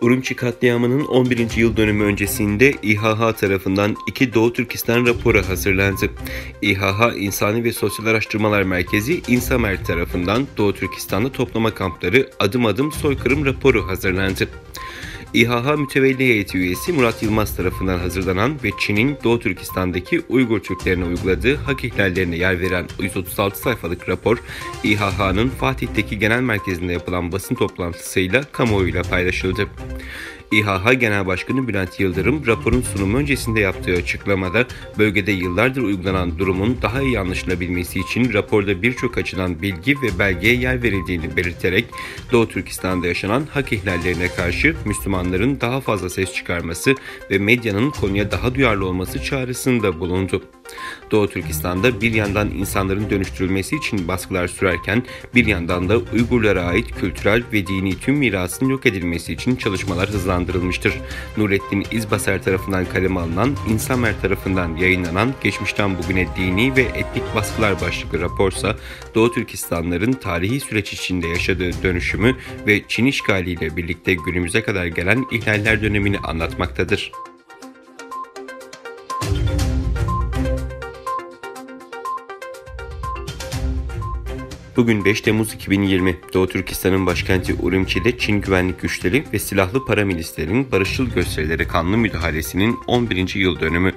Urumçi katliamının 11. yıl dönümü öncesinde İHH tarafından 2 Doğu Türkistan raporu hazırlandı. İHH İnsani ve Sosyal Araştırmalar Merkezi İnsamer tarafından Doğu Türkistan'da toplama kampları adım adım soykırım raporu hazırlandı. İHH Mütevelli Heyeti üyesi Murat Yılmaz tarafından hazırlanan ve Çin'in Doğu Türkistan'daki Uygur Türklerine uyguladığı hak ihlallerine yer veren 136 sayfalık rapor, İHH'nın Fatih'teki genel merkezinde yapılan basın toplantısıyla kamuoyuyla paylaşıldı. İHH Genel Başkanı Bülent Yıldırım, raporun sunumu öncesinde yaptığı açıklamada, bölgede yıllardır uygulanan durumun daha iyi anlaşılabilmesi için raporda birçok açıdan bilgi ve belgeye yer verildiğini belirterek, Doğu Türkistan'da yaşanan hak ihlallerine karşı Müslümanların daha fazla ses çıkarması ve medyanın konuya daha duyarlı olması çağrısında bulundu. Doğu Türkistan'da bir yandan insanların dönüştürülmesi için baskılar sürerken bir yandan da Uygurlara ait kültürel ve dini tüm mirasın yok edilmesi için çalışmalar hızlandırılmıştır. Nurettin İzbaser tarafından kaleme alınan, İnsamer tarafından yayınlanan Geçmişten Bugüne Dini ve Etnik Baskılar başlıklı raporsa Doğu Türkistanların tarihi süreç içinde yaşadığı dönüşümü ve Çin işgaliyle birlikte günümüze kadar gelen ihlaller dönemini anlatmaktadır. Bugün 5 Temmuz 2020, Doğu Türkistan'ın başkenti Urumçi'de Çin güvenlik güçleri ve silahlı paramilislerin barışçıl gösterilere kanlı müdahalesinin 11. yıl dönümü.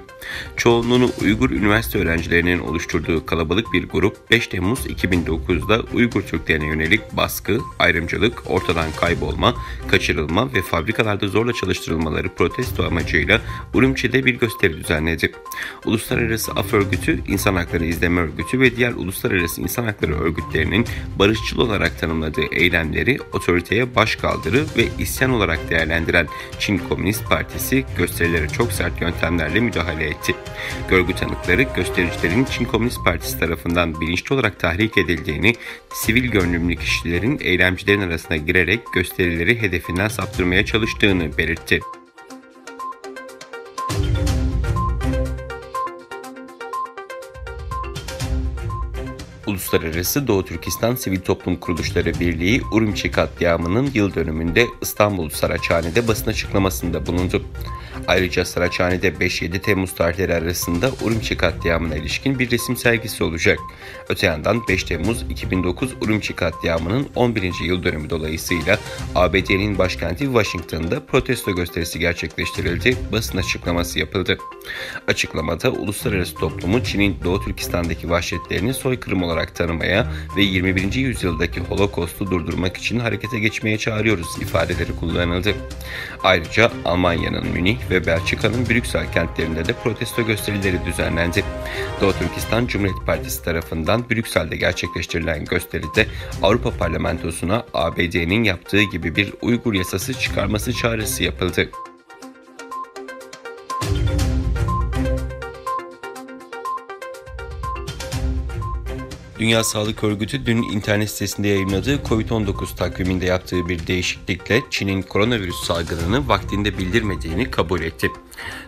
Çoğunluğunu Uygur üniversite öğrencilerinin oluşturduğu kalabalık bir grup 5 Temmuz 2009'da Uygur Türklerine yönelik baskı, ayrımcılık, ortadan kaybolma, kaçırılma ve fabrikalarda zorla çalıştırılmaları protesto amacıyla Urumçi'de bir gösteri düzenledi. Uluslararası Af Örgütü, İnsan Hakları İzleme Örgütü ve diğer uluslararası insan hakları örgütlerinin barışçıl olarak tanımladığı eylemleri otoriteye başkaldırı ve isyan olarak değerlendiren Çin Komünist Partisi gösterilere çok sert yöntemlerle müdahale etti. Görgü tanıkları göstericilerin Çin Komünist Partisi tarafından bilinçli olarak tahrik edildiğini, sivil görünümlü kişilerin eylemcilerin arasına girerek gösterileri hedefinden saptırmaya çalıştığını belirtti. Uluslararası Doğu Türkistan Sivil Toplum Kuruluşları Birliği, Urumçi katliamının yıl dönümünde İstanbul Saraçhane'de basın açıklamasında bulundu. Ayrıca Saraçhane'de 5-7 Temmuz tarihleri arasında Urumçi katliamına ilişkin bir resim sergisi olacak. Öte yandan 5 Temmuz 2009 Urumçi katliamının 11. yıl dönümü dolayısıyla ABD'nin başkenti Washington'da protesto gösterisi gerçekleştirildi, basın açıklaması yapıldı. Açıklamada uluslararası toplumu Çin'in Doğu Türkistan'daki vahşetlerini soykırım olarak tanımaya ve 21. yüzyıldaki Holocaust'u durdurmak için harekete geçmeye çağırıyoruz ifadeleri kullanıldı. Ayrıca Almanya'nın Münih ve Belçika'nın Brüksel kentlerinde de protesto gösterileri düzenlendi. Doğu Türkistan Cumhuriyet Partisi tarafından Brüksel'de gerçekleştirilen gösteride Avrupa Parlamentosu'na ABD'nin yaptığı gibi bir Uygur yasası çıkarması çağrısı yapıldı. Dünya Sağlık Örgütü dün internet sitesinde yayımladığı COVID-19 takviminde yaptığı bir değişiklikle Çin'in koronavirüs salgınını vaktinde bildirmediğini kabul etti.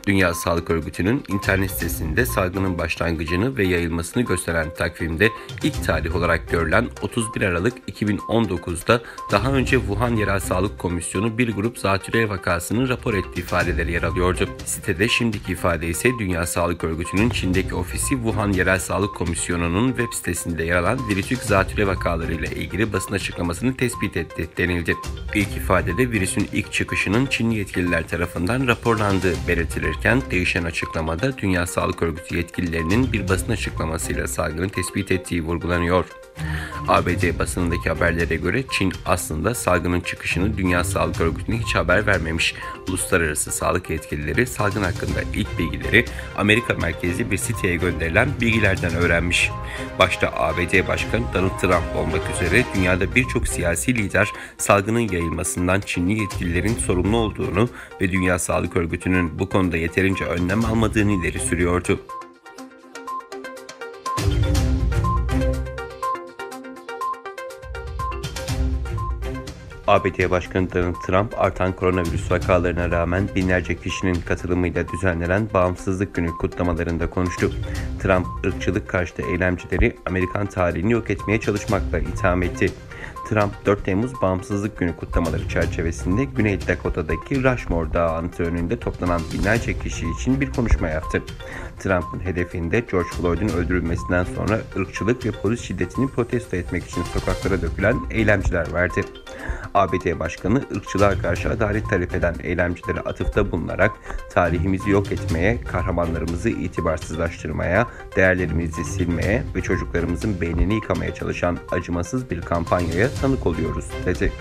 Dünya Sağlık Örgütü'nün internet sitesinde salgının başlangıcını ve yayılmasını gösteren takvimde ilk tarih olarak görülen 31 Aralık 2019'da daha önce Wuhan Yerel Sağlık Komisyonu bir grup zatürre vakasını rapor ettiği ifadeleri yer alıyordu. Sitede şimdiki ifade ise Dünya Sağlık Örgütü'nün Çin'deki ofisi Wuhan Yerel Sağlık Komisyonu'nun web sitesinde yer alan virüsük zatürre vakalarıyla ilgili basın açıklamasını tespit etti denildi. İlk ifadede virüsün ilk çıkışının Çinli yetkililer tarafından raporlandığı belirtilirken değişen açıklamada Dünya Sağlık Örgütü yetkililerinin bir basın açıklamasıyla salgını tespit ettiği vurgulanıyor. ABD basınındaki haberlere göre Çin aslında salgının çıkışını Dünya Sağlık Örgütü'ne hiç haber vermemiş. Uluslararası sağlık yetkilileri salgın hakkında ilk bilgileri Amerika merkezli bir siteye gönderilen bilgilerden öğrenmiş. Başta ABD Başkanı Donald Trump olmak üzere dünyada birçok siyasi lider salgının yayılmasından Çinli yetkililerin sorumlu olduğunu ve Dünya Sağlık Örgütü'nün bu konuda yeterince önlem almadığını ileri sürüyordu. ABD Başkanı Donald Trump, artan koronavirüs vakalarına rağmen binlerce kişinin katılımıyla düzenlenen Bağımsızlık Günü kutlamalarında konuştu. Trump, ırkçılık karşıtı eylemcileri Amerikan tarihini yok etmeye çalışmakla itham etti. Trump 4 Temmuz Bağımsızlık Günü kutlamaları çerçevesinde Güney Dakota'daki Rushmore Dağı anıtı önünde toplanan binlerce kişi için bir konuşma yaptı. Trump'ın hedefinde George Floyd'un öldürülmesinden sonra ırkçılık ve polis şiddetini protesto etmek için sokaklara dökülen eylemciler vardı. ABD Başkanı ırkçılığa karşı adalet talep eden eylemcilere atıfta bulunarak tarihimizi yok etmeye, kahramanlarımızı itibarsızlaştırmaya, değerlerimizi silmeye ve çocuklarımızın beynini yıkamaya çalışan acımasız bir kampanyaya tanık oluyoruz dedi.